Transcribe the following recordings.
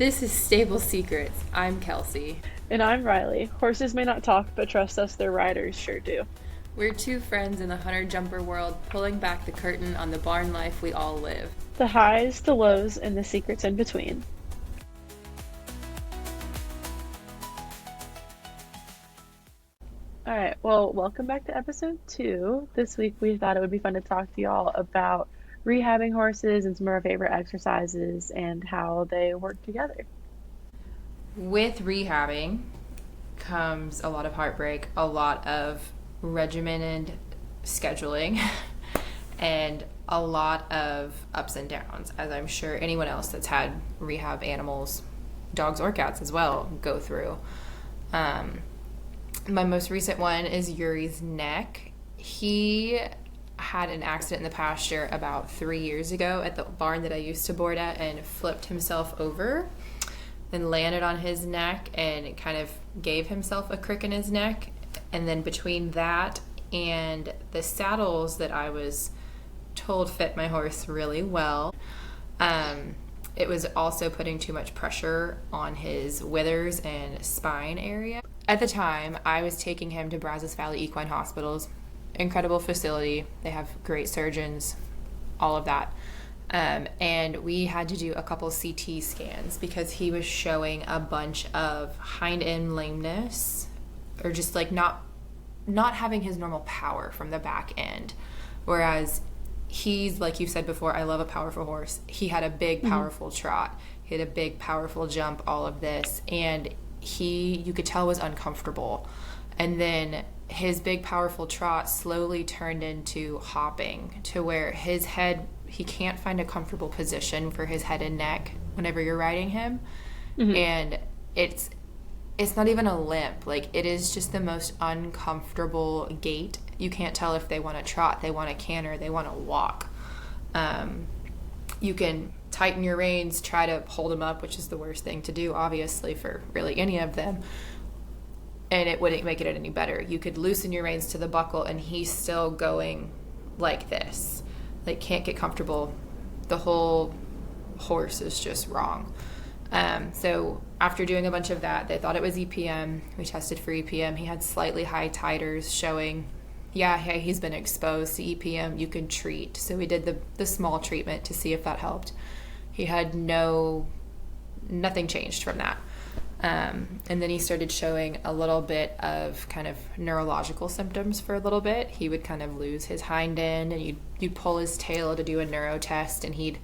This is Stable Secrets. I'm Kelsey. And I'm Riley. Horses may not talk, but trust us, their riders sure do. We're two friends in the hunter-jumper world, pulling back the curtain on the barn life we all live. The highs, the lows, and the secrets in between. All right, well, welcome back to episode 2. This week we thought it would be fun to talk to y'all about rehabbing horses and some of our favorite exercises and how they work together. With rehabbing comes a lot of heartbreak, a lot of regimented scheduling, and a lot of ups and downs, as I'm sure anyone else that's had rehab animals, dogs or cats as well, go through. My most recent one is Yuri's neck. He had an accident in the pasture about 3 years ago at the barn that I used to board at and flipped himself over and landed on his neck and kind of gave himself a crick in his neck. And then between that and the saddles that I was told fit my horse really well, it was also putting too much pressure on his withers and spine area. At the time, I was taking him to Brazos Valley Equine Hospitals. Incredible facility. They have great surgeons, all of that. And we had to do a couple CT scans because he was showing a bunch of hind end lameness, or just like not having his normal power from the back end. Whereas he's, like you said before, I love a powerful horse. He had a big, powerful trot. He had a big, powerful jump, all of this. And you could tell was uncomfortable. And then his big, powerful trot slowly turned into hopping to where his head, he can't find a comfortable position for his head and neck whenever you're riding him. And it's not even a limp. Like, it is just the most uncomfortable gait. You can't tell if they want to trot, they want to canter, they want to walk. You can tighten your reins, try to hold them up, which is the worst thing to do, obviously, for really any of them. And it wouldn't make it any better. You could loosen your reins to the buckle, and he's still going like this. Like, can't get comfortable. The whole horse is just wrong. So after doing a bunch of that, they thought it was EPM. We tested for EPM. He had slightly high titers showing, hey, he's been exposed to EPM. You can treat. So we did the small treatment to see if that helped. He had nothing changed from that. And then he started showing a little bit of kind of neurological symptoms for a little bit. He would kind of lose his hind end, and you'd pull his tail to do a neuro test, and he'd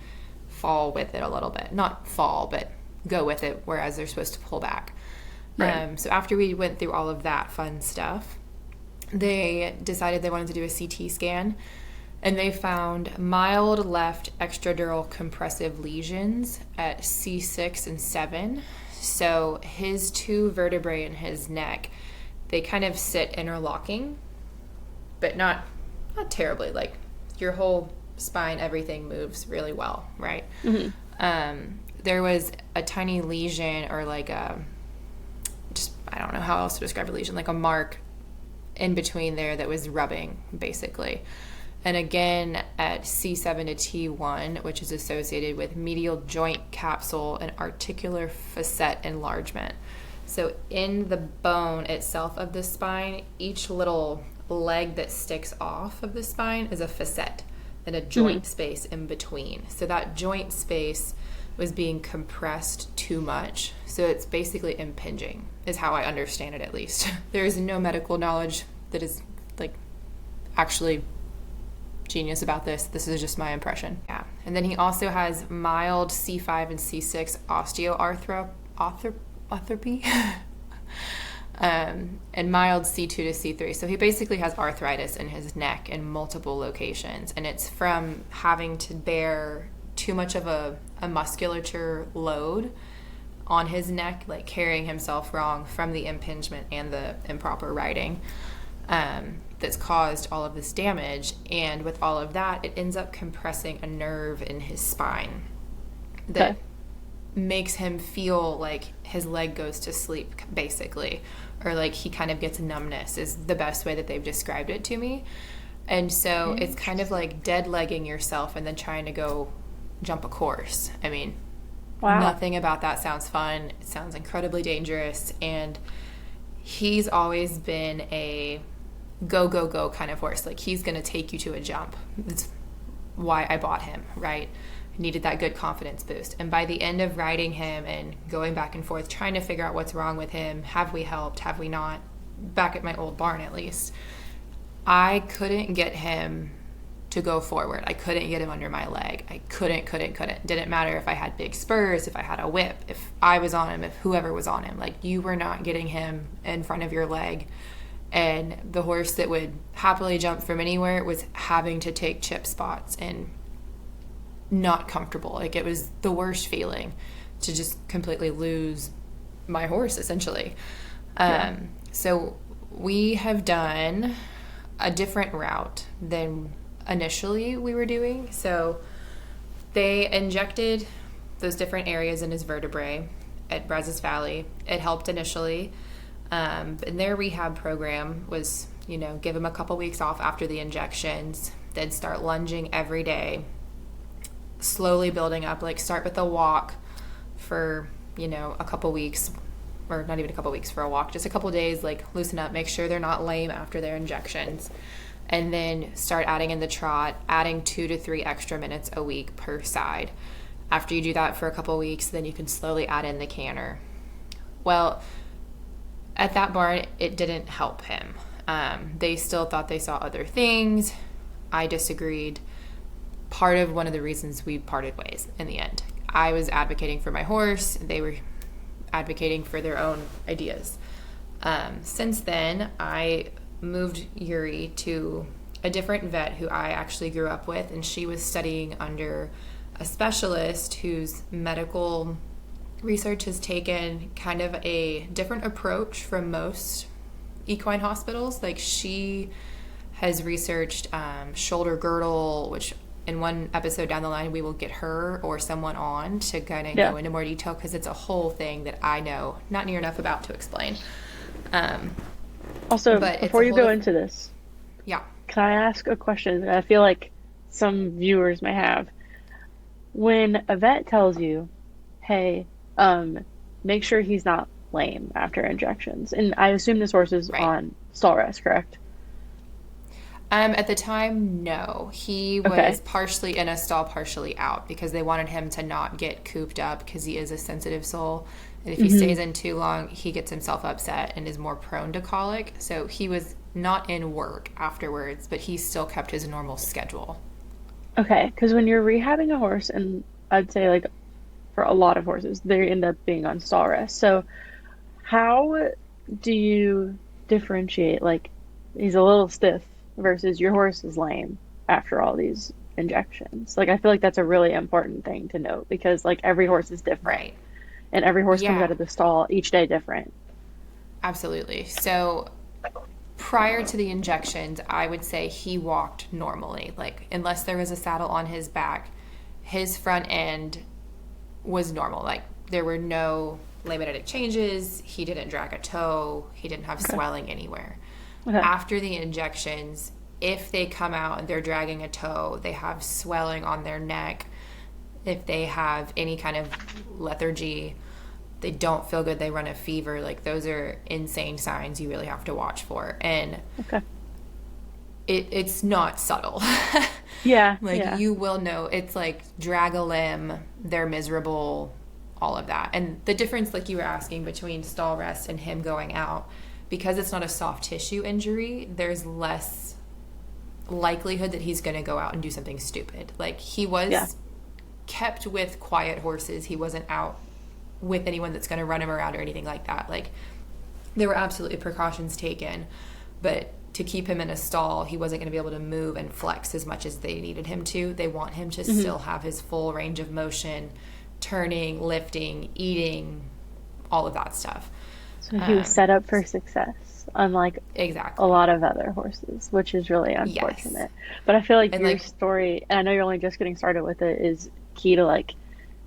fall with it a little bit. Not fall, but go with it, whereas they're supposed to pull back. Right. So after we went through all of that fun stuff, they decided they wanted to do a CT scan, and they found mild left extradural compressive lesions at C6 and 7. So his two vertebrae in his neck, they kind of sit interlocking, but not terribly. Like, your whole spine, everything moves really well, right? There was a tiny lesion, or like I don't know how else to describe a lesion, like a mark in between there that was rubbing, basically. And again, at C7 to T1, which is associated with medial joint capsule and articular facet enlargement. So in the bone itself of the spine, each little leg that sticks off of the spine is a facet and a joint space in between. So that joint space was being compressed too much. So it's basically impinging, is how I understand it, at least. There is no medical knowledge that is like actually genius about this. This is just my impression. Yeah. And then he also has mild C5 and C6 osteoarthropy and mild C2 to C3. So he basically has arthritis in his neck in multiple locations, and it's from having to bear too much of a musculature load on his neck, like carrying himself wrong from the impingement and the improper riding. That's caused all of this damage, and with all of that, it ends up compressing a nerve in his spine that makes him feel like his leg goes to sleep, basically, or like he kind of gets numbness, is the best way that they've described it to me. And so it's kind of like dead legging yourself and then trying to go jump a course. I mean, Wow. Nothing about that sounds fun. It sounds incredibly dangerous. And he's always been a go, go, go kind of horse. Like, he's going to take you to a jump. That's why I bought him, right? I needed that good confidence boost. And by the end of riding him and going back and forth, trying to figure out what's wrong with him, have we helped, have we not, back at my old barn at least, I couldn't get him to go forward. I couldn't get him under my leg. I couldn't. Didn't matter if I had big spurs, if I had a whip, if I was on him, if whoever was on him. Like, you were not getting him in front of your leg. And the horse that would happily jump from anywhere was having to take chip spots and not comfortable. Like, it was the worst feeling to just completely lose my horse, essentially. So we have done a different route than initially we were doing. So they injected those different areas in his vertebrae at Brazos Valley. It helped initially. And their rehab program was, give him a couple weeks off after the injections, then start lunging every day, slowly building up, like start with a walk for, a couple weeks, or not even a couple weeks for a walk, just a couple days, like loosen up, make sure they're not lame after their injections. And then start adding in the trot, adding 2 to 3 extra minutes a week per side. After you do that for a couple weeks, then you can slowly add in the canter. Well, at that barn, it didn't help him. They still thought they saw other things. I disagreed. Part of one of the reasons we parted ways in the end. I was advocating for my horse. They were advocating for their own ideas. Since then, I moved Yuri to a different vet who I actually grew up with, and she was studying under a specialist whose medical research has taken kind of a different approach from most equine hospitals. Like, she has researched shoulder girdle, which in one episode down the line we will get her or someone on to kind of go into more detail, because it's a whole thing that I know not near enough about to explain. Also, before you go into this, yeah, can I ask a question that I feel like some viewers may have? When a vet tells you, hey, make sure he's not lame after injections, and I assume this horse is on stall rest, correct? At the time, no. He was partially in a stall, partially out, because they wanted him to not get cooped up, because he is a sensitive soul. And if he stays in too long, he gets himself upset and is more prone to colic. So he was not in work afterwards, but he still kept his normal schedule. Okay, because when you're rehabbing a horse, and I'd say like for a lot of horses, they end up being on stall rest. So how do you differentiate, like, he's a little stiff versus your horse is lame after all these injections? Like, I feel like that's a really important thing to note, because like every horse is different. Right. And every horse comes out of the stall each day different. Absolutely. So prior to the injections, I would say he walked normally. Like, unless there was a saddle on his back, his front end was normal. Like, there were no laminitic changes. He didn't drag a toe. He didn't have swelling anywhere. After the injections, if they come out and they're dragging a toe, they have swelling on their neck, if they have any kind of lethargy, they don't feel good, they run a fever, like, those are insane signs you really have to watch for. And it's not subtle. You will know. It's like drag a limb, they're miserable, all of that. And the difference, like you were asking, between stall rest and him going out, because it's not a soft tissue injury, there's less likelihood that he's going to go out and do something stupid. Like, he was kept with quiet horses. He wasn't out with anyone that's going to run him around or anything like that. Like, there were absolutely precautions taken, but to keep him in a stall, he wasn't going to be able to move and flex as much as they needed him to. They want him to still have his full range of motion, turning, lifting, eating, all of that stuff. So he was set up for success, unlike a lot of other horses, which is really unfortunate. But I feel like your story, and I know you're only just getting started with it, is key to, like,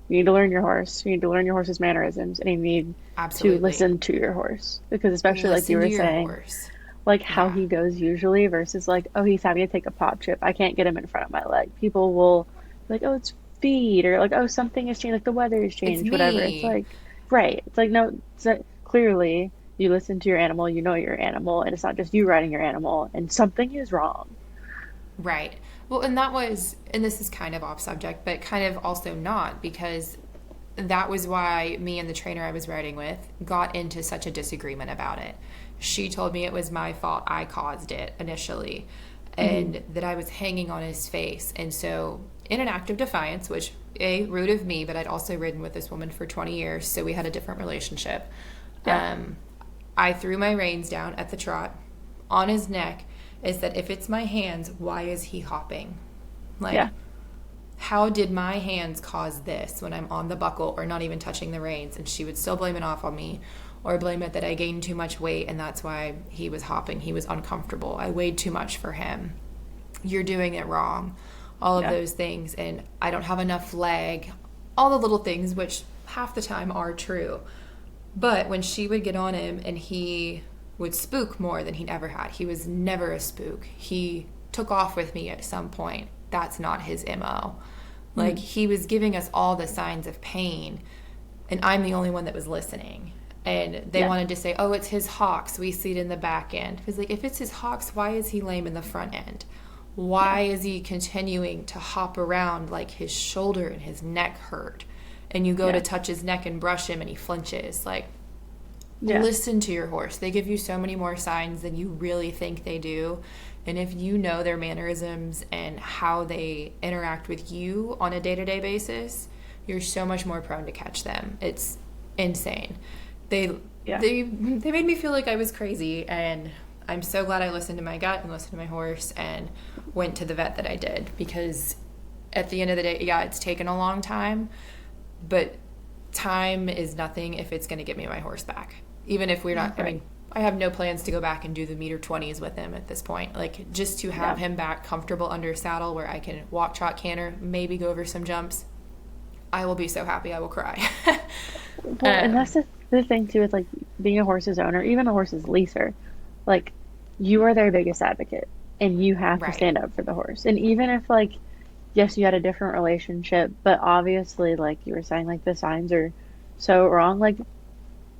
you need to learn your horse, you need to learn your horse's mannerisms, and you need to listen to your horse. Because especially like you were saying, like how he goes usually versus like, oh, he's having to take a pop chip, I can't get him in front of my leg. People will be like, oh, it's speed or like, oh, something has changed, like the weather has It's changed, whatever. It's me. like, right. It's like, no, it's not, clearly you listen to your animal, you know your animal, and it's not just you riding your animal, and something is wrong. Right. Well, and this is kind of off subject, but kind of also not, because that was why me and the trainer I was riding with got into such a disagreement about it. She told me it was my fault. I caused it initially, Hmm. and that I was hanging on his face. And so, in an act of defiance, which, rude of me, but I'd also ridden with this woman for 20 years, so we had a different relationship. Yeah. Um, I threw my reins down at the trot on his neck. Is that if it's my hands, why is he hopping? Like, Yeah. how did my hands cause this when I'm on the buckle or not even touching the reins? And she would still blame it off on me, or blame it that I gained too much weight and that's why he was hopping. He was uncomfortable. I weighed too much for him. You're doing it wrong. All of Yeah. those things. And I don't have enough leg. All the little things, which half the time are true. But when she would get on him and he would spook more than he'd ever had, he was never a spook. He took off with me at some point. That's not his MO. Like, Hmm. he was giving us all the signs of pain, and I'm the only one that was listening. And they Yeah. wanted to say, oh, it's his hocks. We see it in the back end. Because, like, if it's his hocks, why is he lame in the front end? Yeah. Why is he continuing to hop around like his shoulder and his neck hurt? And you go to Yeah. touch his neck and brush him and he flinches. Like, Yeah. listen to your horse. They give you so many more signs than you really think they do. And if you know their mannerisms and how they interact with you on a day-to-day basis, you're so much more prone to catch them. It's insane. They Yeah. they made me feel like I was crazy, and I'm so glad I listened to my gut and listened to my horse and went to the vet that I did, because at the end of the day, yeah, it's taken a long time, but time is nothing if it's going to get me my horse back. Even if we're not, I Right. mean, I have no plans to go back and do the meter 20s with him at this point. Like, just to have Yeah. him back comfortable under saddle where I can walk, trot, canter, maybe go over some jumps, I will be so happy I will cry. Well, and that's the thing too, with like being a horse's owner, even a horse's leaser, like you are their biggest advocate and you have to Right. stand up for the horse. And even if like, yes, you had a different relationship, but obviously like you were saying, like the signs are so wrong, like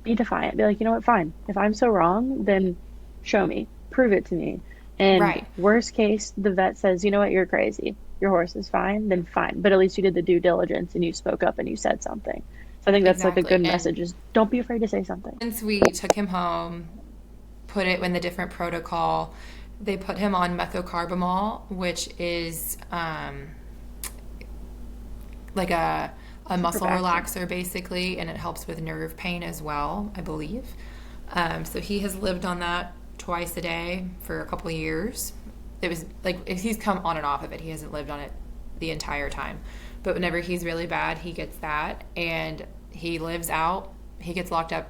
be defiant. Be like, you know what, fine. If I'm so wrong, then show me, prove it to me. And Right. worst case, the vet says, you know what, you're crazy. Your horse is fine, then fine. But at least you did the due diligence and you spoke up and you said something. So I think that's like a Exactly. good And message is don't be afraid to say something. since we took him home, put it in the different protocol, they put him on methocarbamol, which is like a Super muscle back. relaxer basically, and it helps with nerve pain as well, I believe. So he has lived on that twice a day for a couple of years. It was like, he's come on and off of it. He hasn't lived on it the entire time. But whenever he's really bad, he gets that, and he lives out. He gets locked up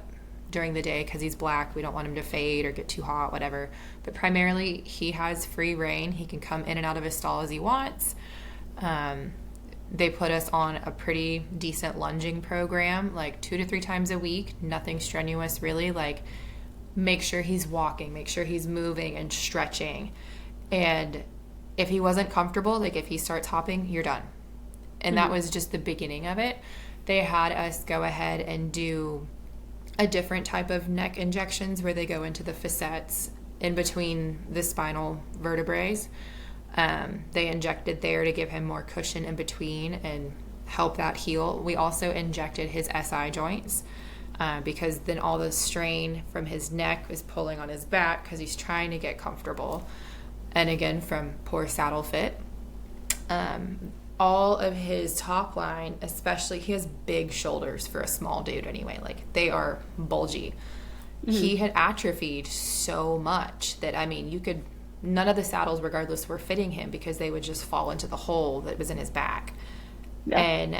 during the day because he's black. We don't want him to fade or get too hot, whatever. But primarily, he has free reign. He can come in and out of his stall as he wants. Um, they put us on a pretty decent lunging program, like 2 to 3 times a week. Nothing strenuous, really. Like, make sure he's walking, make sure he's moving and stretching. And if he wasn't comfortable, like if he starts hopping, you're done. And that Hmm. was just the beginning of it. They had us go ahead and do a different type of neck injections where they go into the facets in between the spinal vertebrae. They injected there to give him more cushion in between and help that heal. We also injected his SI joints, because then all the strain from his neck is pulling on his back because he's trying to get comfortable. And again, from poor saddle fit. All of his top line, especially, he has big shoulders for a small dude anyway. Like, they are bulgy. Hmm. He had atrophied so much that, I mean, none of the saddles, regardless, were fitting him because they would just fall into the hole that was in his back. Yeah. And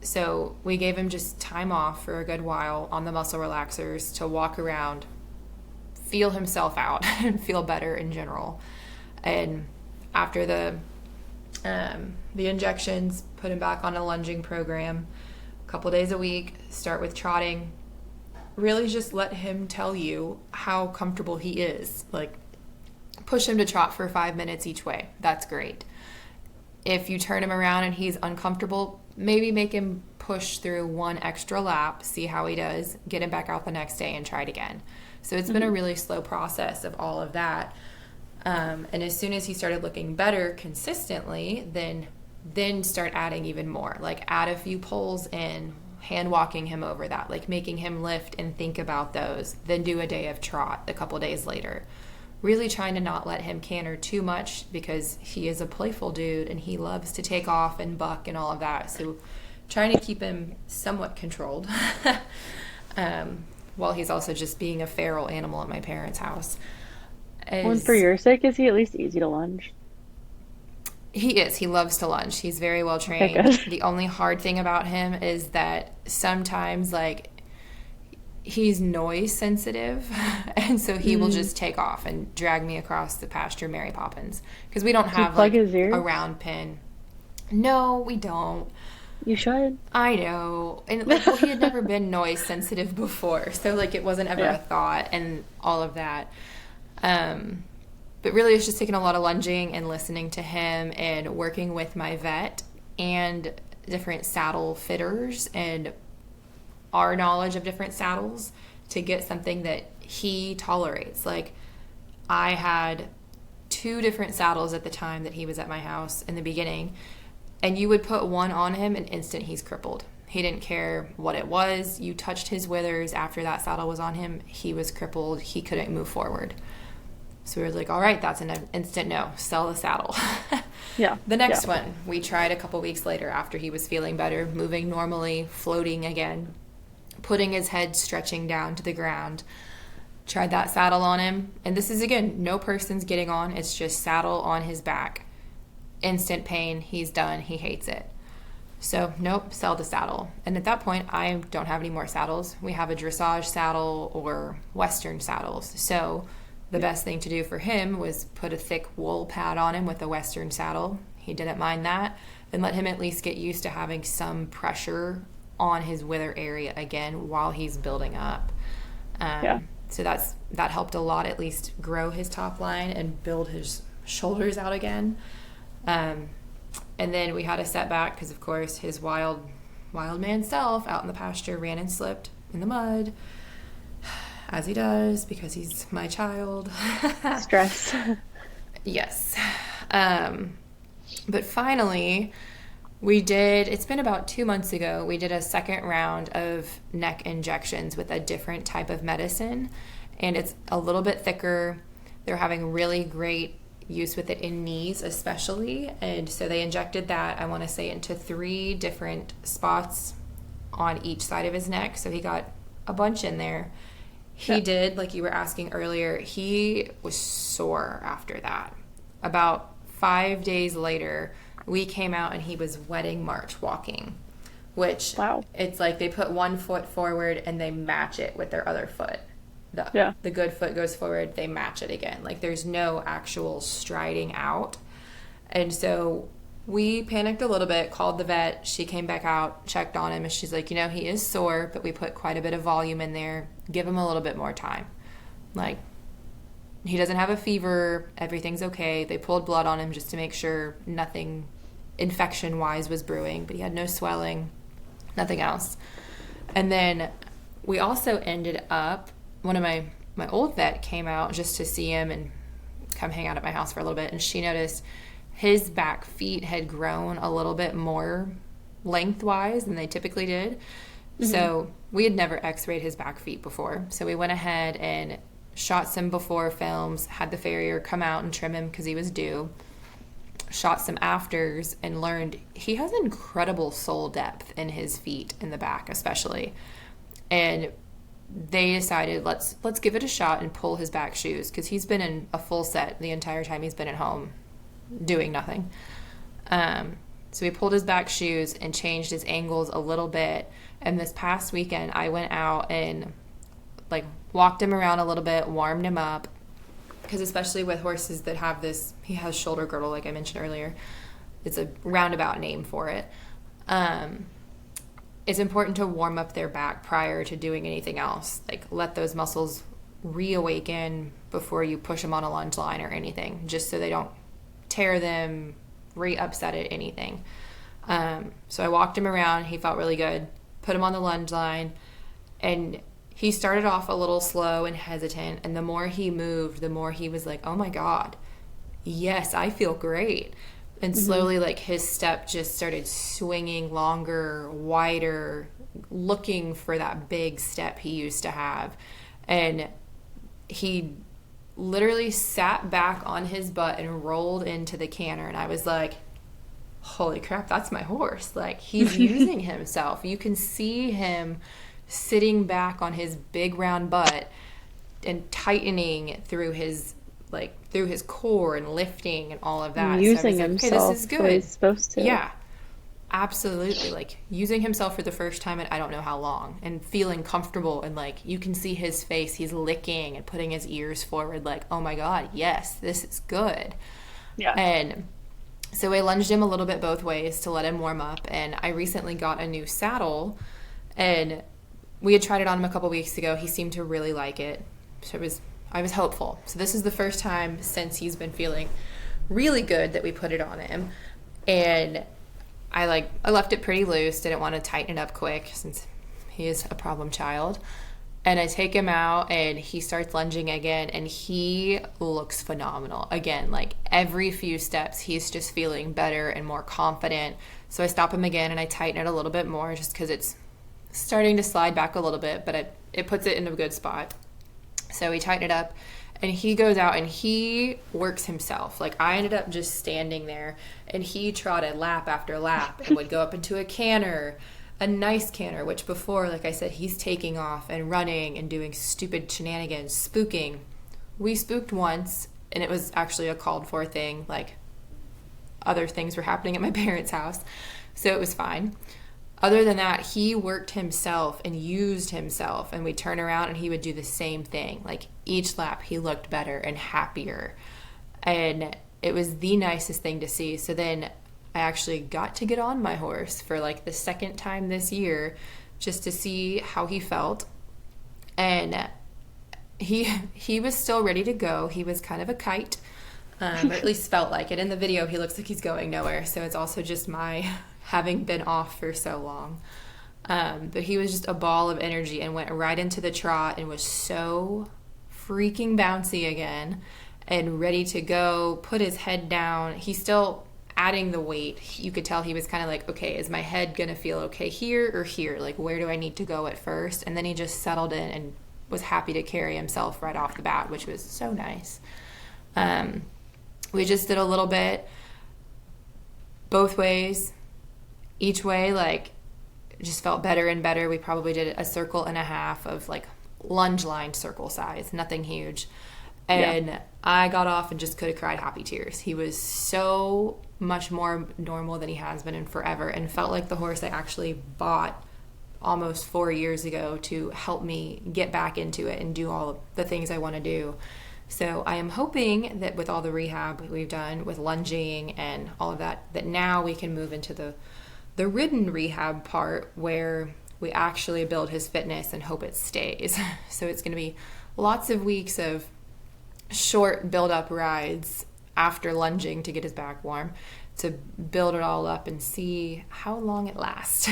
so we gave him just time off for a good while on the muscle relaxers to walk around, feel himself out, and feel better in general. And after the injections, put him back on a lunging program a couple days a week, start with trotting. Really just let him tell you how comfortable he is. Like, push him to trot for 5 minutes each way. That's great. If you turn him around and he's uncomfortable, maybe make him push through one extra lap, see how he does, get him back out the next day and try it again. So it's been a really slow process of all of that. And as soon as he started looking better consistently, then start adding even more. Like add a few pulls in, hand walking him over that, like making him lift and think about those, then do a day of trot a couple days later. Really trying to not let him canter too much because he is a playful dude and he loves to take off and buck and all of that. So trying to keep him somewhat controlled while he's also just being a feral animal at my parents' house. Well, and for your sake, is he at least easy to lunge? He is. He loves to lunge. He's very well trained. Okay, The only hard thing about him is that sometimes, like, he's noise sensitive, and so he will just take off and drag me across the pasture, Mary Poppins, because we don't do you have plug like his ears? a round pin. No, we don't. You should. I know, and like, well, he had never been noise sensitive before, so like it wasn't ever a thought, and all of that. But really, it's just taking a lot of lunging and listening to him and working with my vet and different saddle fitters and our knowledge of different saddles to get something that he tolerates. Like, I had 2 different saddles at the time that he was at my house in the beginning, and you would put one on him and instant he's crippled. He didn't care what it was. You touched his withers after that saddle was on him, he was crippled. He couldn't move forward. So we were like, all right, that's an instant no. Sell the saddle. Yeah. The next one, we tried a couple weeks later after he was feeling better, moving normally, floating again, putting his head stretching down to the ground. Tried that saddle on him. And this is, again, no person's getting on. It's just saddle on his back. Instant pain. He's done. He hates it. So, nope, sell the saddle. And at that point, I don't have any more saddles. We have a dressage saddle or Western saddles. So the best thing to do for him was put a thick wool pad on him with a Western saddle. He didn't mind that. Then let him at least get used to having some pressure on his wither area again while he's building up. So that helped a lot, at least grow his top line and build his shoulders out again. And then we had a setback because, of course, his wild man self out in the pasture ran and slipped in the mud, as he does because he's my child. Stress. Yes. But finally, it's been about 2 months ago, we did a second round of neck injections with a different type of medicine, and it's a little bit thicker. They're having really great use with it in knees especially, and so they injected that, I want to say, into 3 different spots on each side of his neck, so he got a bunch in there. He did, like you were asking earlier, he was sore after that. About 5 days later, we came out and he was wedding march walking, which it's like they put one foot forward and they match it with their other foot. The good foot goes forward, they match it again. Like there's no actual striding out. And so we panicked a little bit, called the vet. She came back out, checked on him, and she's like, he is sore, but we put quite a bit of volume in there. Give him a little bit more time. Like, he doesn't have a fever. Everything's okay. They pulled blood on him just to make sure nothing infection-wise was brewing, but he had no swelling, nothing else. And then we also ended up, one of my old vet came out just to see him and come hang out at my house for a little bit, and she noticed his back feet had grown a little bit more lengthwise than they typically did. Mm-hmm. So we had never x-rayed his back feet before. So we went ahead and shot some before films, had the farrier come out and trim him because he was due, shot some afters, and learned he has incredible sole depth in his feet in the back especially. And they decided, let's give it a shot and pull his back shoes because he's been in a full set the entire time he's been at home doing nothing. So we pulled his back shoes and changed his angles a little bit. And this past weekend, I went out and walked him around a little bit, warmed him up. Because especially with horses that have this, he has shoulder girdle, like I mentioned earlier. It's a roundabout name for it. It's important to warm up their back prior to doing anything else. Like, let those muscles reawaken before you push them on a lunge line or anything, just so they don't tear them, rate upset at anything. So I walked him around. He felt really good. Put him on the lunge line. And he started off a little slow and hesitant. And the more he moved, the more he was like, oh my God, yes, I feel great. And slowly, like, his step just started swinging longer, wider, looking for that big step he used to have. And he literally sat back on his butt and rolled into the canter. And I was like, holy crap, that's my horse. Like, he's using himself. You can see him sitting back on his big round butt and tightening through his core and lifting and all of that. Using so I was like, himself okay, this is the way good. he's supposed to. Yeah, absolutely. Like, using himself for the first time in I don't know how long, and feeling comfortable, and like, you can see his face. He's licking and putting his ears forward like, oh my God, yes, this is good. Yeah. And so I lunged him a little bit both ways to let him warm up. And I recently got a new saddle, and we had tried it on him a couple weeks ago. He seemed to really like it. So I was hopeful. So this is the first time since he's been feeling really good that we put it on him. And I left it pretty loose. Didn't want to tighten it up quick since he is a problem child. And I take him out and he starts lunging again, and he looks phenomenal. Again, like, every few steps he's just feeling better and more confident. So I stop him again and I tighten it a little bit more just because it's starting to slide back a little bit, but it puts it in a good spot. So we tighten it up, and he goes out and he works himself. Like, I ended up just standing there, and he trotted lap after lap and would go up into a canter, a nice canter, which before, like I said, he's taking off and running and doing stupid shenanigans, spooking. We spooked once, and it was actually a called for thing. Like, other things were happening at my parents' house, so it was fine. Other than that, he worked himself and used himself, and we'd turn around and he would do the same thing. Like, each lap he looked better and happier, and it was the nicest thing to see. So then I actually got to get on my horse for like the second time this year just to see how he felt, and he was still ready to go. He was kind of a kite, or at least felt like it. In the video, he looks like he's going nowhere, so it's also just my having been off for so long. But he was just a ball of energy and went right into the trot and was so freaking bouncy again and ready to go, put his head down. He's still adding the weight. You could tell he was kind of like, okay, is my head going to feel okay here or here? Like, where do I need to go at first? And then he just settled in and was happy to carry himself right off the bat, which was so nice. We just did a little bit both ways. Each way, like, just felt better and better. We probably did a circle and a half of like lunge line circle size, nothing huge. And I got off and just could have cried happy tears. He was so much more normal than he has been in forever, and felt like the horse I actually bought almost 4 years ago to help me get back into it and do all of the things I want to do. So I am hoping that with all the rehab we've done with lunging and all of that, that now we can move into the ridden rehab part where we actually build his fitness and hope it stays. So it's going to be lots of weeks of short build-up rides after lunging to get his back warm to build it all up and see how long it lasts.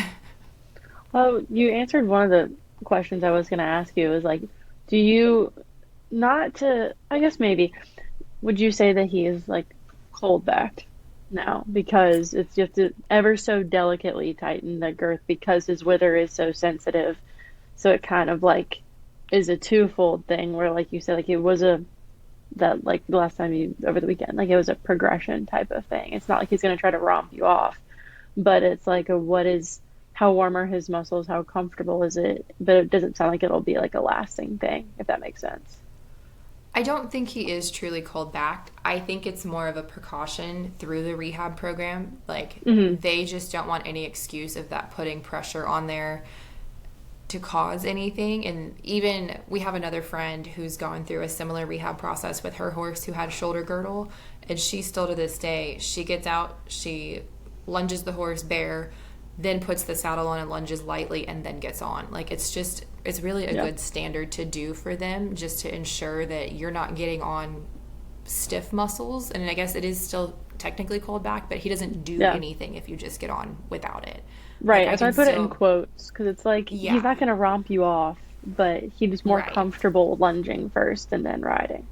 Well, you answered one of the questions I was going to ask you. Is like, do you, not to, I guess maybe, would you say that he is like cold backed now because it's just to ever so delicately tighten the girth because his wither is so sensitive? So it kind of like is a twofold thing where, like you said, like it was that like the last time you over the weekend, like it was a progression type of thing. It's not like he's going to try to romp you off, but it's like how warm are his muscles? How comfortable is it? But it doesn't sound like it'll be like a lasting thing, if that makes sense. I don't think he is truly cold backed. I think it's more of a precaution through the rehab program. Like, they just don't want any excuse of that putting pressure on there to cause anything. And even we have another friend who's gone through a similar rehab process with her horse who had a shoulder girdle, and she still to this day, she gets out, she lunges the horse bare, then puts the saddle on and lunges lightly and then gets on. Like, it's really a good standard to do for them, just to ensure that you're not getting on stiff muscles, and I guess it is still technically cold back, but he doesn't do Yeah. anything if you just get on without it. Like Right. I And so I can put it in still, quotes because it's like he's yeah, not going to romp you off, but he's more right. comfortable lunging first and then riding,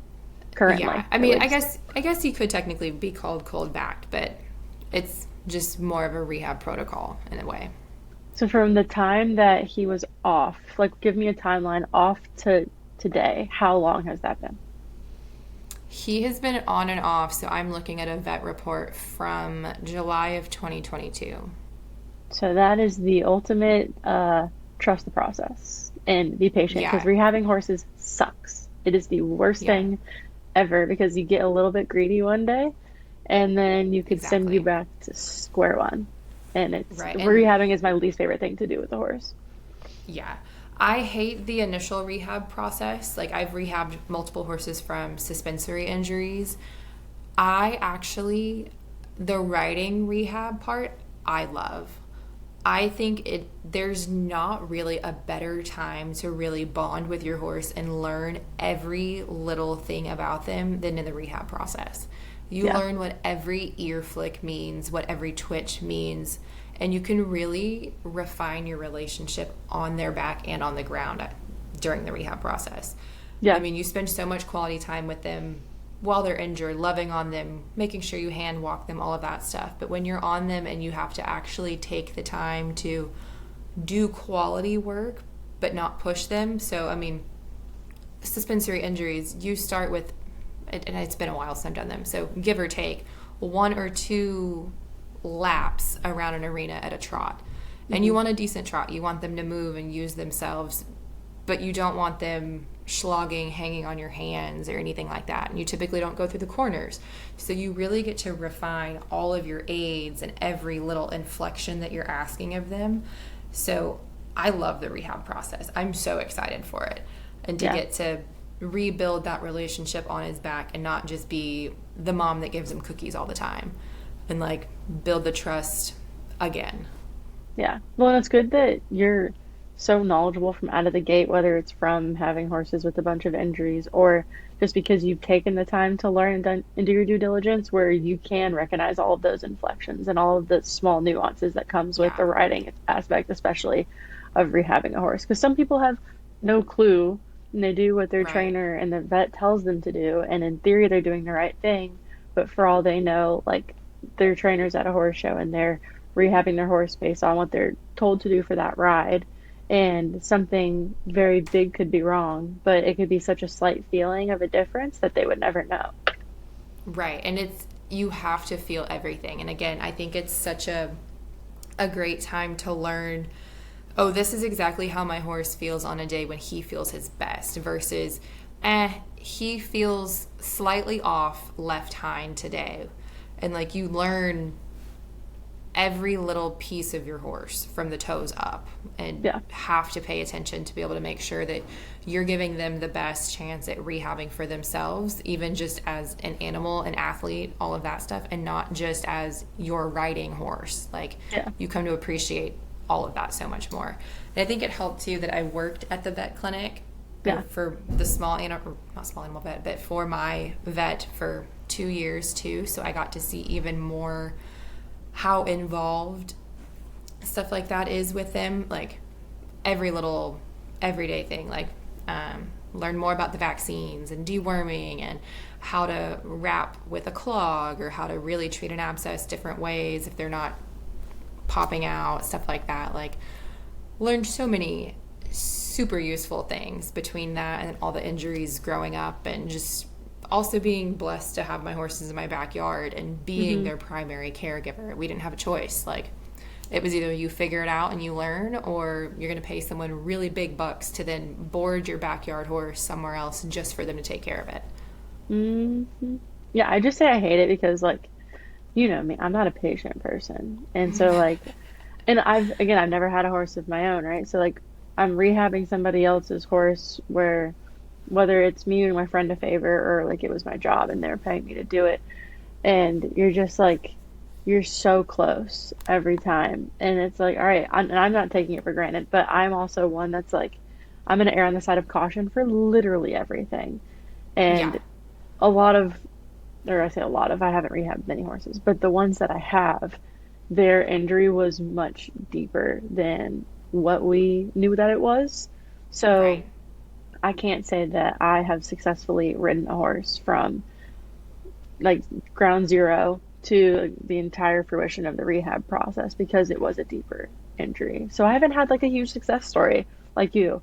Yeah. currently, I at mean, least. I guess you could technically be called cold backed, but it's just more of a rehab protocol in a way. So from the time that he was off, like give me a timeline off to today, how long has that been? He has been on and off, so I'm looking at a vet report from July of 2022. So that is the ultimate trust the process and be patient because Yeah, rehabbing horses sucks. It is the worst yeah, thing ever because you get a little bit greedy one day and then you could send you exactly. back to square one. And it's Right. And rehabbing is my least favorite thing to do with a horse. yeah, I hate the initial rehab process. Like, I've rehabbed multiple horses from suspensory injuries. I actually, the riding rehab part, I love. I think there's not really a better time to really bond with your horse and learn every little thing about them than in the rehab process. You Yeah. learn what every ear flick means, what every twitch means, and you can really refine your relationship on their back and on the ground during the rehab process. I Yeah. mean, you spend so much quality time with them while they're injured, loving on them, making sure you hand walk them, all of that stuff. But when you're on them and you have to actually take the time to do quality work but not push them. So, I mean, suspensory injuries, you start with, and it's been a while since I've done them, so give or take one or two laps around an arena at a trot. And you Hmm. want a decent trot. You want them to move and use themselves, but you don't want them slogging, hanging on your hands or anything like that. And you typically don't go through the corners. So you really get to refine all of your aids and every little inflection that you're asking of them. So I love the rehab process. I'm so excited for it. And to Yeah. get to rebuild that relationship on his back and not just be the mom that gives him cookies all the time and like build the trust again. Yeah. Well, and it's good that you're so knowledgeable from out of the gate, whether it's from having horses with a bunch of injuries or just because you've taken the time to learn and do your due diligence, where you can recognize all of those inflections and all of the small nuances that comes with Yeah. the riding aspect, especially of rehabbing a horse. Because some people have no clue and they do what their Right. trainer and the vet tells them to do, and in theory they're doing the right thing, but for all they know, like their trainer's at a horse show and they're rehabbing their horse based on what they're told to do for that ride. And something very big could be wrong, but it could be such a slight feeling of a difference that they would never know. Right. And it's, you have to feel everything. And again, I think it's such a great time to learn, oh, this is exactly how my horse feels on a day when he feels his best versus he feels slightly off left hind today. And like you learn every little piece of your horse from the toes up and Yeah. have to pay attention to be able to make sure that you're giving them the best chance at rehabbing for themselves, even just as an animal, an athlete, all of that stuff, and not just as your riding horse. Like Yeah. you come to appreciate all of that so much more. And I think it helped too that I worked at the vet clinic Yeah. for the small animal, not small animal vet, but for my vet for 2 years too. So I got to see even more how involved stuff like that is with them, like every little everyday thing, like learn more about the vaccines and deworming and how to wrap with a clog or how to really treat an abscess different ways if they're not popping out, stuff like that. Like learned so many super useful things between that and all the injuries growing up and just also being blessed to have my horses in my backyard and being Hmm. their primary caregiver. We didn't have a choice. Like it was either you figure it out and you learn or you're going to pay someone really big bucks to then board your backyard horse somewhere else just for them to take care of it. Hmm. Yeah. I just say I hate it because, like, you know me, I'm not a patient person. And so, like, and I've never had a horse of my own, right? So, like, I'm rehabbing somebody else's horse where whether it's me doing my friend a favor or like it was my job and they're paying me to do it. And you're just like, you're so close every time. And it's like, all right, and I'm not taking it for granted, but I'm also one that's like, I'm going to err on the side of caution for literally everything. Yeah. And a lot of or I say a lot of, I haven't rehabbed many horses, but the ones that I have, their injury was much deeper than what we knew that it was. So Right. I can't say that I have successfully ridden a horse from like ground zero to the entire fruition of the rehab process because it was a deeper injury. So I haven't had like a huge success story like you,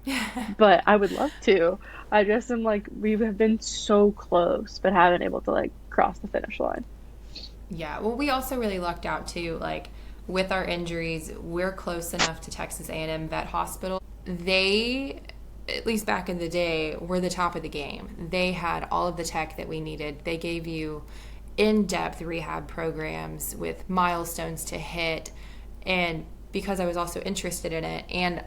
but I would love to. I just am like, we have been so close, but haven't able to like cross the finish line. Yeah. Well, we also really lucked out too. Like with our injuries, we're close enough to Texas A&M Vet Hospital. They, at least back in the day, were the top of the game. They had all of the tech that we needed. They gave you in-depth rehab programs with milestones to hit. And because I was also interested in it and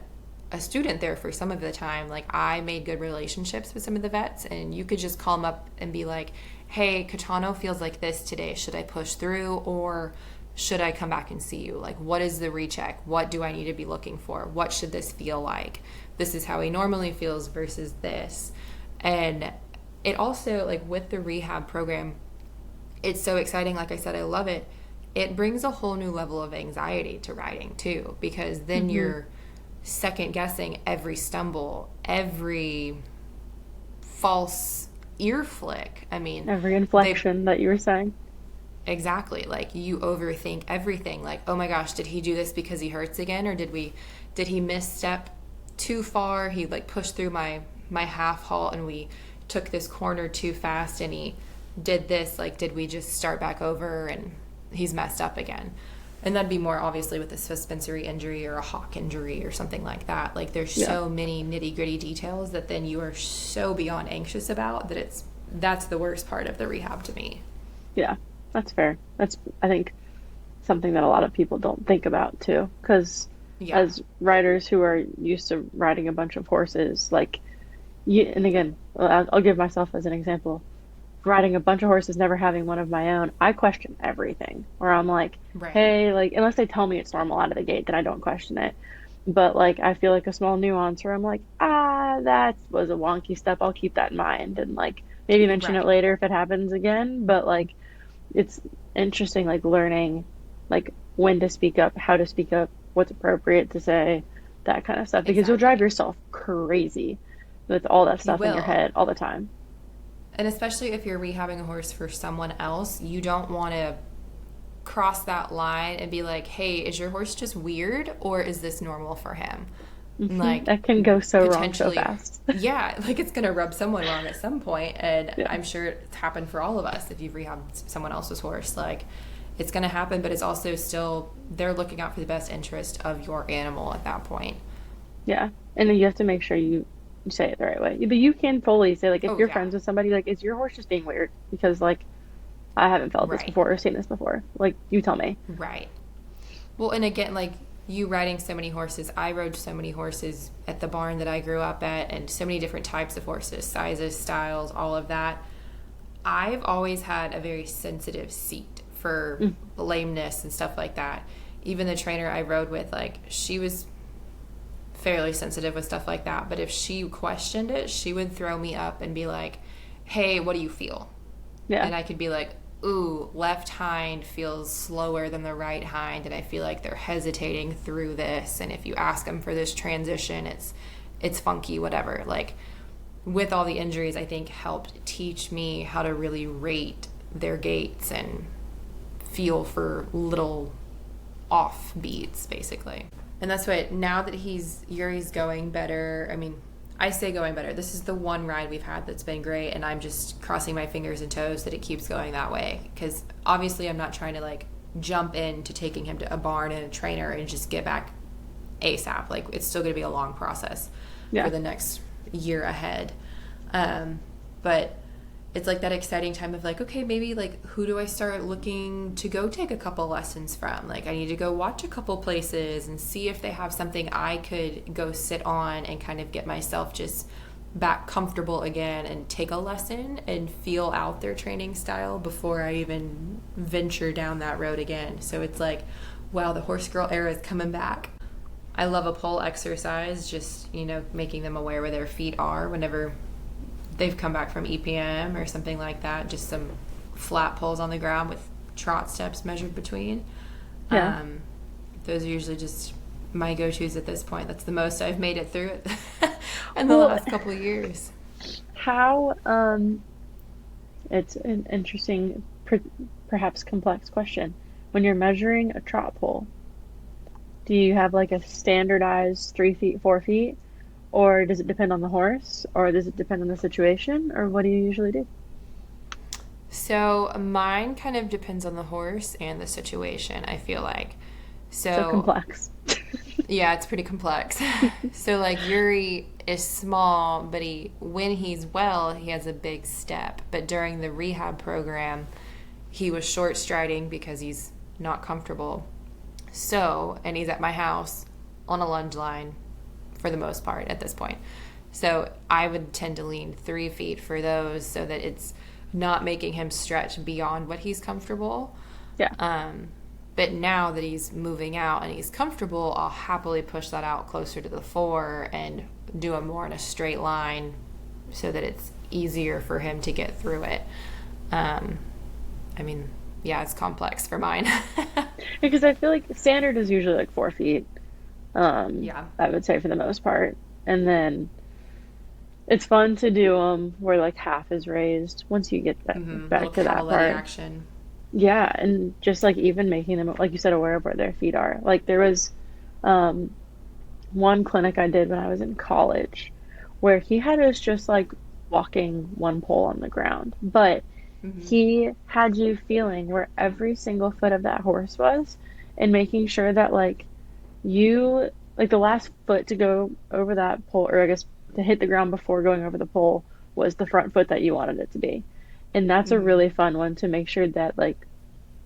a student there for some of the time, like I made good relationships with some of the vets, and you could just call them up and be like, hey, Catano feels like this today. Should I push through or should I come back and see you? Like, what is the recheck? What do I need to be looking for? What should this feel like? This is how he normally feels versus this. And it also, like with the rehab program, it's so exciting. Like I said, I love it. It brings a whole new level of anxiety to riding too, because then Hmm. you're second guessing every stumble, every false ear flick. I mean, Every they inflection that you were saying. exactly like you overthink everything. Like, oh my gosh, did he do this because he hurts again, or did he misstep too far? He like pushed through my half halt, and we took this corner too fast, and he did this. Like, did we just start back over and he's messed up again? And that'd be more obviously with a suspensory injury or a hock injury or something like that. Like there's Yeah. so many nitty gritty details that then you are so beyond anxious about that that's the worst part of the rehab to me. Yeah. That's fair. That's, I think, something that a lot of people don't think about too. Because Yeah. as riders who are used to riding a bunch of horses, like, you, and again, I'll give myself as an example. Riding a bunch of horses, never having one of my own, I question everything. Where I'm like, Right. hey, like, unless they tell me it's normal out of the gate, then I don't question it. But like, I feel like a small nuance where I'm like, that was a wonky step. I'll keep that in mind and like maybe mention it Right. later if it happens again. But like, it's interesting, like learning, like when to speak up, how to speak up, what's appropriate to say, that kind of stuff. Because you'll drive Exactly. yourself crazy with all that You stuff in your will. head all the time. And especially if you're rehabbing a horse for someone else, you don't want to cross that line and be like, hey, is your horse just weird or is this normal for him? Like, That can go so wrong so potentially, fast. yeah, like it's going to rub someone wrong at some point. And Yeah. I'm sure it's happened for all of us if you've rehabbed someone else's horse. Like, it's going to happen, but it's also still, they're looking out for the best interest of your animal at that point. Yeah. And then you have to make sure you say it the right way. But you can fully say, like, if Oh, you're yeah, friends with somebody, like, is your horse just being weird? Because, like, I haven't felt this right, before or seen this before. Like, you tell me. right. Well, and again, like you riding so many horses, I rode so many horses at the barn that I grew up at, and so many different types of horses, sizes, styles, all of that. I've always had a very sensitive seat for Mm, lameness and stuff like that. Even the trainer I rode with, like, she was fairly sensitive with stuff like that. But if she questioned it, she would throw me up and be like, hey, what do you feel? yeah. And I could be like, ooh, left hind feels slower than the right hind, and I feel like they're hesitating through this. And if you ask them for this transition, it's funky, whatever. Like with all the injuries, I think helped teach me how to really rate their gaits and feel for little off beats, basically. And that's what, now that Yuri's going better, I mean, I say going better. This is the one ride we've had that's been great, and I'm just crossing my fingers and toes that it keeps going that way. Because obviously, I'm not trying to like jump into taking him to a barn and a trainer and just get back ASAP. Like, it's still going to be a long process for Yeah. the next year ahead. But it's like that exciting time of like, okay, maybe like who do I start looking to go take a couple lessons from? Like, I need to go watch a couple places and see if they have something I could go sit on and kind of get myself just back comfortable again and take a lesson and feel out their training style before I even venture down that road again. So it's like, wow, the horse girl era is coming back. I love a pole exercise, just, making them aware where their feet are whenever they've come back from EPM or something like that. Just some flat poles on the ground with trot steps measured between. Yeah. Those are usually just my go-tos at this point. That's the most I've made it through it in the Well, last couple of years. how it's an interesting, perhaps complex question. When you're measuring a trot pole, do you have like a standardized 3 feet, 4 feet, or does it depend on the horse, or does it depend on the situation, or what do you usually do? So mine kind of depends on the horse and the situation, I feel like. So So complex. yeah, it's pretty complex. So like Yuri is small, but when he's well, he has a big step. But during the rehab program, he was short striding because he's not comfortable. So, and he's at my house on a lunge line for the most part at this point. So I would tend to lean 3 feet for those so that it's not making him stretch beyond what he's comfortable. Yeah. But now that he's moving out and he's comfortable, I'll happily push that out closer to the 4 and do him more in a straight line so that it's easier for him to get through it. I mean, yeah, it's complex for mine. Because I feel like standard is usually like 4 feet, Yeah. I would say for the most part. And then it's fun to do them where like half is raised once you get Little back to that cavaletti part. action. Yeah, and just like even making them, like you said, aware of where their feet are. Like there was um, one clinic I did when I was in college where he had us just like walking one pole on the ground, but Hmm. he had you feeling where every single foot of that horse was and making sure that like you like the last foot to go over that pole, or I guess to hit the ground before going over the pole, was the front foot that you wanted it to be. And that's a Hmm. really fun one to make sure that like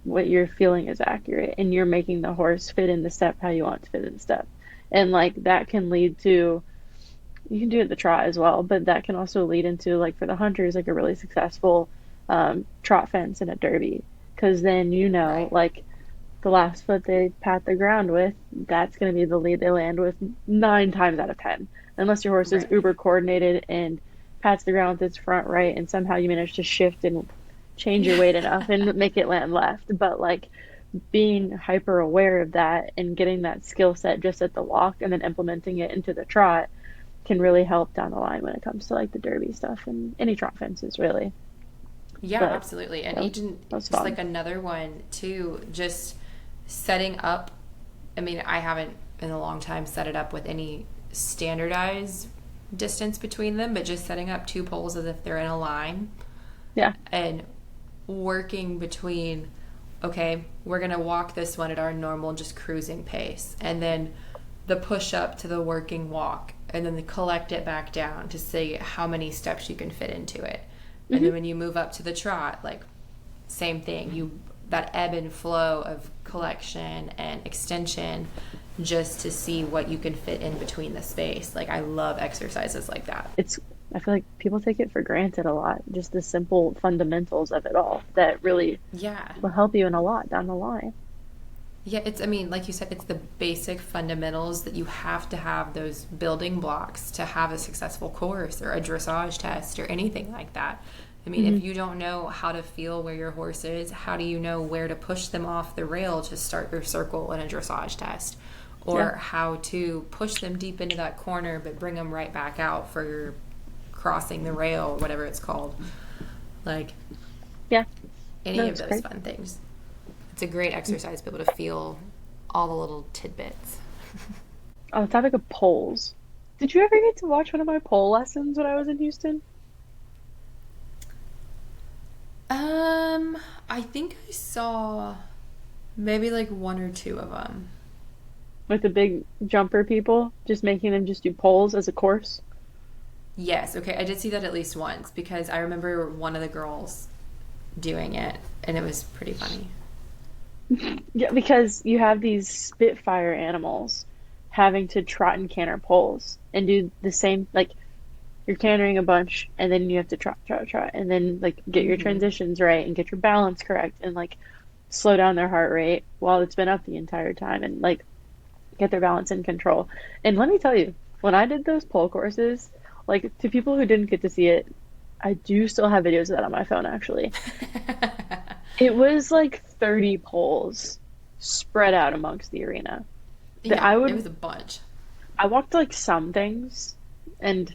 what you're feeling is accurate and you're making the horse fit in the step how you want it to fit in the step. And like that can lead to, you can do it at the trot as well, but that can also lead into like for the hunters like a really successful trot fence and a derby, because then you know Right. like the last foot they pat the ground with, that's going to be the lead they land with 9 times out of 10, unless your horse is Right. uber coordinated and pats the ground with its front right, and somehow you manage to shift and change your weight enough and make it land left. But like being hyper aware of that and getting that skill set just at the walk and then implementing it into the trot can really help down the line when it comes to like the derby stuff and any trot fences really. Yeah, But absolutely. And that, even that was just fun. like another one too, just setting up. I mean, I haven't in a long time set it up with any standardized distance between them, but just setting up two poles as if they're in a line Yeah. and working between, okay, we're going to walk this one at our normal, just cruising pace. And then the push up to the working walk. And then the collect it back down to see how many steps you can fit into it. And then Hmm. when you move up to the trot, like same thing. That ebb and flow of collection and extension just to see what you can fit in between the space. Like I love exercises like that. It's, I feel like people take it for granted a lot, just the simple fundamentals of it all that really Yeah. will help you in a lot down the line. Yeah, I mean, like you said, it's the basic fundamentals that you have to have those building blocks to have a successful course or a dressage test or anything like that. I mean, Hmm. if you don't know how to feel where your horse is, how do you know where to push them off the rail to start your circle in a dressage test? Yeah. Or how to push them deep into that corner but bring them right back out for your crossing the rail or whatever it's called. Like Yeah. No, any of it's those great. fun things. It's a great exercise to be able to feel all the little tidbits. On the topic of poles, did you ever get to watch one of my pole lessons when I was in Houston? Um, I think I saw maybe like one or two of them. Like the big jumper people, just making them just do poles as a course? Yes, okay, I did see that at least once because I remember one of the girls doing it and it was pretty funny. Yeah, because you have these Spitfire animals having to trot and canter poles and do the same, like you're cantering a bunch and then you have to trot, trot, trot, and then like get your Mm-hmm. transitions right and get your balance correct and like slow down their heart rate while it's been up the entire time and like get their balance in control. And let me tell you, when I did those pole courses, like to people who didn't get to see it, I do still have videos of that on my phone actually. It was like 30 poles spread out amongst the arena. That Yeah, it was a bunch. I walked like some things and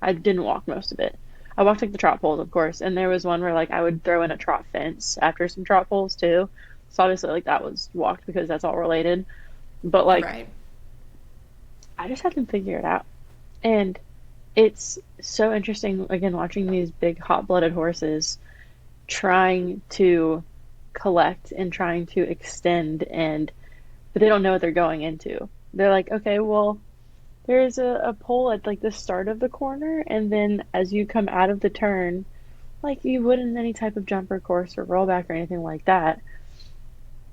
I didn't walk most of it. I walked like the trot poles, of course, and there was one where like I would throw in a trot fence after some trot poles too. So obviously like that was walked because that's all related. But like Right. I just had to figure it out. And it's so interesting again watching these big hot-blooded horses trying to collect and trying to extend and but they don't know what they're going into. They're like, okay, well, there's a pole at like the start of the corner, and then as you come out of the turn, like you would in any type of jumper course or rollback or anything like that,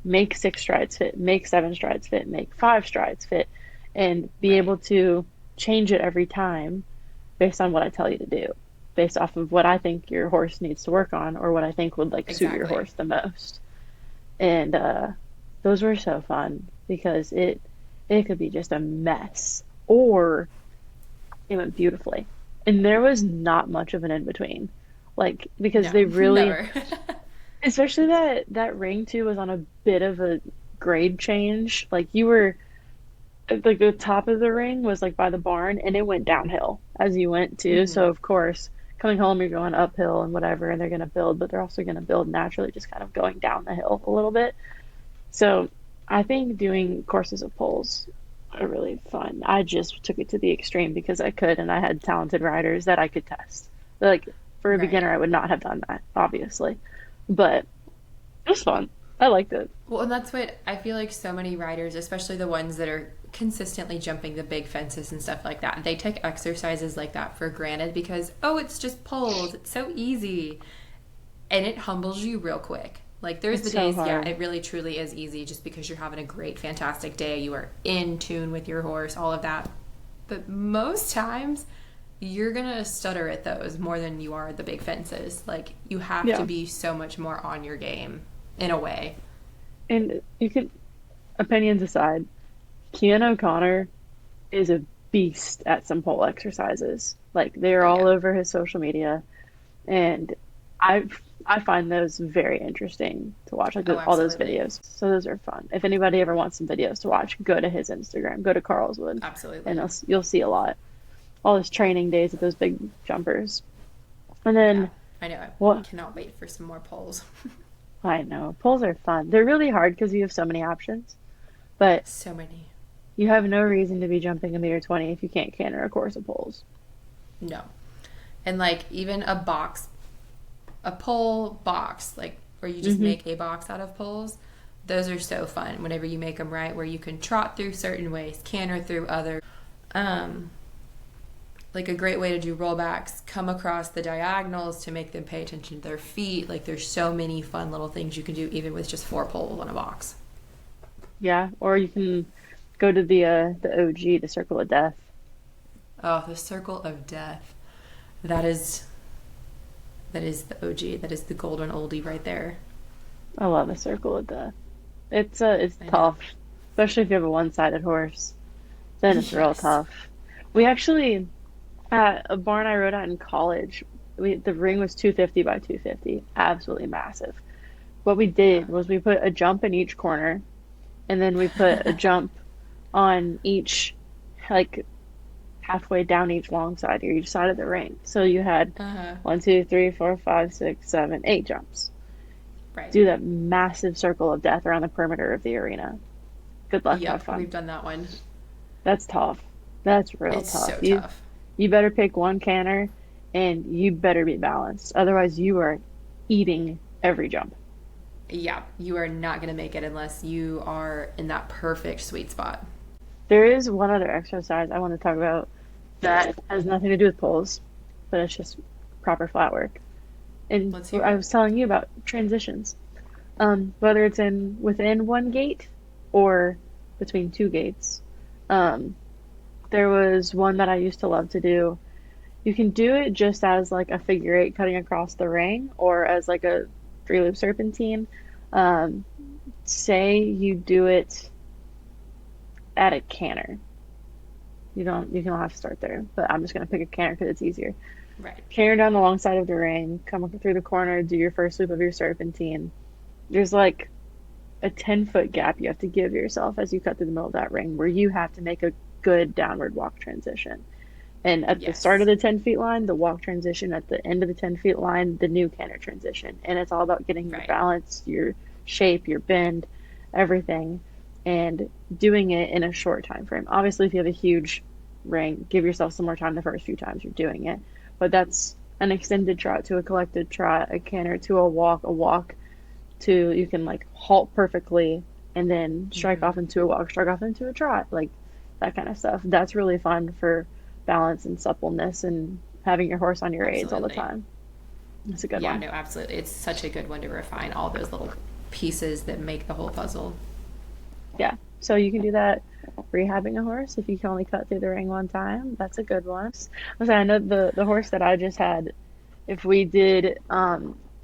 make 6 strides fit, make 7 strides fit, make 5 strides fit, and be Right. able to change it every time based on what I tell you to do, based off of what I think your horse needs to work on or what I think would like suit your Exactly. horse the most. And those were so fun because it could be just a mess or it went beautifully. And there was not much of an in between. Like because No, they really never. especially that ring too was on a bit of a grade change. Like you were like the top of the ring was like by the barn and it went downhill as you went too. Hmm. So of course, coming home you're going uphill and whatever and they're gonna build, but they're also gonna build naturally just kind of going down the hill a little bit. So I think doing courses of poles are really fun. I just took it to the extreme because I could and I had talented riders that I could test. Like for a Right. beginner, I would not have done that, obviously. But it was fun. I liked it. Well, and that's what I feel like so many riders, especially the ones that are consistently jumping the big fences and stuff like that, they take exercises like that for granted because, oh, it's just poles. It's so easy. And it humbles you real quick. Like, there's It's the so days, yeah, hard. it really truly is easy just because you're having a great, fantastic day. You are in tune with your horse, all of that. But most times, you're going to stutter at those more than you are at the big fences. Like, you have to Yeah. be so much more on your game in a way. And you can, opinions aside, Kean O'Connor is a beast at some pole exercises. Like they're Oh, all yeah. over his social media, and I I find those very interesting to watch, like Oh, all those absolutely. videos. So those are fun. If anybody ever wants some videos to watch, go to his Instagram, go to Carlswood, and Absolutely. you'll see a lot. All his training days at those big jumpers. And Yeah. then I know. I what cannot wait for some more polls. I know, poles are fun. They're really hard because you have so many options, but So many. you have no reason to be jumping a meter 20 if you can't canter a course of poles. No. And like even a pole box, like where you just Hmm. make a box out of poles, those are so fun whenever you make them right, where you can trot through certain ways, canter through other. Um, like a great way to do rollbacks, come across the diagonals to make them pay attention to their feet. Like there's so many fun little things you can do even with just 4 poles on a box. Yeah, or you can go to the OG, the Circle of Death. Oh, the circle of death. That is the OG. That is the golden oldie right there. I love the Circle of Death. It's I know. tough, especially if you have a one-sided horse. Then it's real Yes. tough. We actually at a barn I rode at in college, the ring was 250 by 250, absolutely massive. What we Yeah. did was we put a jump in each corner, and then we put a jump on each like halfway down each long side or each side of the ring. So you had Uh-huh. 1, 2, 3, 4, 5, 6, 7, 8 jumps. Right. Do that massive circle of death around the perimeter of the arena. Good luck, have Yep. fun. We've done that one. That's tough. That's real It's tough. so tough. You better pick one canter and you better be balanced. Otherwise you are eating every jump. Yeah. You are not going to make it unless you are in that perfect sweet spot. There is one other exercise I want to talk about that has nothing to do with poles, but it's just proper flat work. And Let's hear I it. was telling you about transitions. Whether it's in within one gate or between two gates. Um, there was one that I used to love to do. You can do it just as like a figure eight cutting across the ring or as like a three loop serpentine. Um, say you do it at a canter. You don't have to start there, but I'm just gonna pick a canter because it's easier. Right. Canter down the long side of the ring, come up through the corner, do your first loop of your serpentine, there's like a 10-foot gap you have to give yourself as you cut through the middle of that ring where you have to make a good downward walk transition. And at the start of Yes. the 10 feet line, the walk transition, at the end of the 10 feet line, the new canter transition. And it's all about getting your Right. balance, your shape, your bend, everything, and doing it in a short time frame. Obviously, if you have a huge ring, give yourself some more time the first few times you're doing it. But that's an extended trot to a collected trot, a canter to a walk to you can like halt perfectly and then strike Hmm. off into a walk, strike off into a trot, like that kind of stuff. That's really fun for balance and suppleness and having your horse on your aids all the Absolutely. time. That's a good Yeah, one. no, absolutely. It's such a good one to refine all those little pieces that make the whole puzzle. Yeah. So you can do that rehabbing a horse if you can only cut through the ring one time. That's a good one. I know the horse that I just had, if we did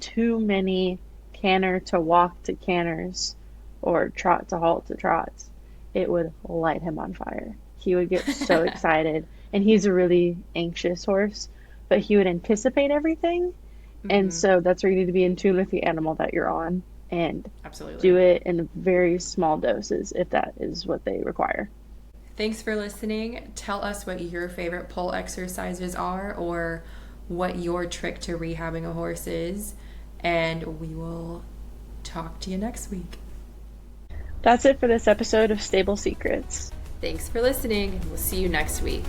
too many canter to walk to canters or trot to halt to trots, it would light him on fire. He would get so excited, and he's a really anxious horse, but he would anticipate everything. And Hmm. so that's where you need to be in tune with the animal that you're on and do Absolutely. it in very small doses if that is what they require. Thanks for listening. Tell us what your favorite pull exercises are or what your trick to rehabbing a horse is, and we will talk to you next week. That's it for this episode of Stable Secrets. Thanks for listening, and we'll see you next week.